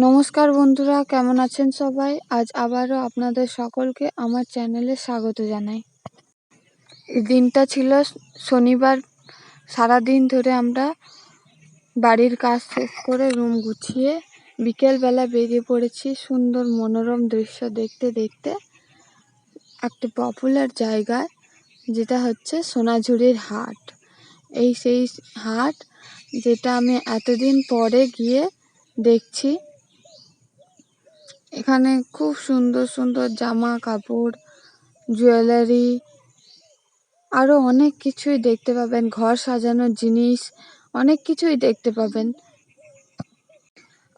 নমস্কার বন্ধুরা, কেমন আছেন সবাই? আজ আবারও আপনাদের সকলকে আমার চ্যানেলে স্বাগত জানাই। এই দিনটা ছিল শনিবার। সারাদিন ধরে আমরা বাড়ির কাজ শেষ করে রুম গুছিয়ে বিকেলবেলা বেরিয়ে পড়েছি সুন্দর মনোরম দৃশ্য দেখতে দেখতে একটি পপুলার জায়গায়, যেটা হচ্ছে সোনাঝুরির হাট। সেই হাট যেটা আমি এতদিন পরে গিয়ে দেখছি। এখানে খুব সুন্দর সুন্দর জামা কাপড়, জুয়েলারি, আরও অনেক কিছুই দেখতে পাবেন। ঘর সাজানোর জিনিস অনেক কিছুই দেখতে পাবেন।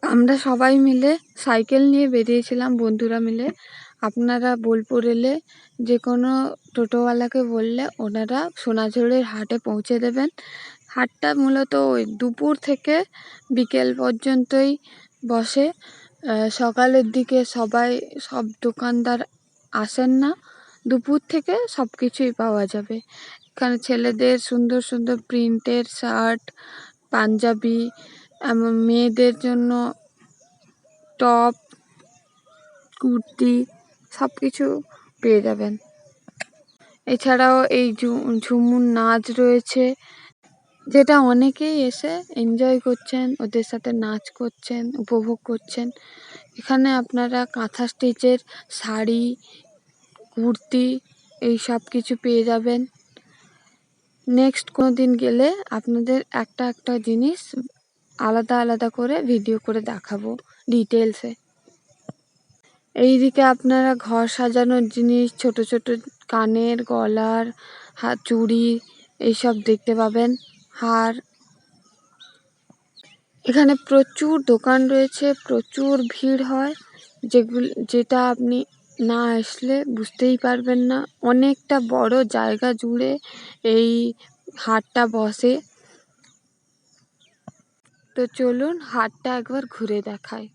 আমরা সবাই মিলে সাইকেল নিয়ে বেরিয়েছিলাম, বন্ধুরা মিলে। আপনারা বোলপুর এলে যে কোনো টোটোওয়ালাকে বললে ওনারা সোনাঝুরির হাটে পৌঁছে দেবেন। হাটটা মূলত ওই দুপুর থেকে বিকেল পর্যন্তই বসে। সকালের দিকে সব দোকানদার আসেন না। দুপুর থেকে সব কিছুই পাওয়া যাবে। এখানে ছেলেদের সুন্দর সুন্দর প্রিন্টের শার্ট, পাঞ্জাবি, মেয়েদের জন্য টপ, কুর্তি সব কিছু পেয়ে যাবেন। এছাড়াও এই ঝুমুর নাচ রয়েছে, যেটা অনেকেই এসে এনজয় করছেন, ওদের সাথে নাচ করছেন, উপভোগ করছেন। এখানে আপনারা কাঁথা স্টিচের শাড়ি, কুর্তি এই সব কিছু পেয়ে যাবেন। নেক্সট কোনো দিন গেলে আপনাদের একটা একটা জিনিস আলাদা আলাদা করে ভিডিও করে দেখাবো ডিটেলসে। এইদিকে আপনারা ঘর সাজানোর জিনিস, ছোট ছোট কানের, গলার, চুড়ি এইসব দেখতে পাবেন, হার। এখানে প্রচুর দোকান রয়েছে, প্রচুর ভিড় হয়, যেটা আপনি না আসলে বুঝতেই পারবেন না। অনেকটা বড় জায়গা জুড়ে এই হাটটা বসে। তো চলুন হাটটা একবার ঘুরে দেখাই।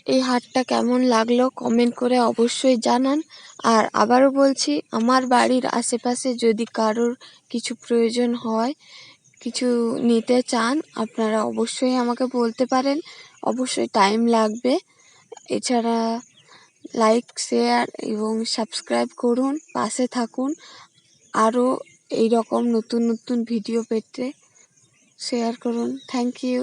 এই হাটটা কেমন লাগলো কমেন্ট করে অবশ্যই জানান। আর আবারও বলছি, আমার বাড়ির আশেপাশে যদি কারোর কিছু প্রয়োজন হয়, কিছু নিতে চান, আপনারা অবশ্যই আমাকে বলতে পারেন। অবশ্যই টাইম লাগবে। এছাড়া লাইক, শেয়ার এবং সাবস্ক্রাইব করুন, পাশে থাকুন। আরও এই রকম নতুন নতুন ভিডিও পেতে শেয়ার করুন। Thank you.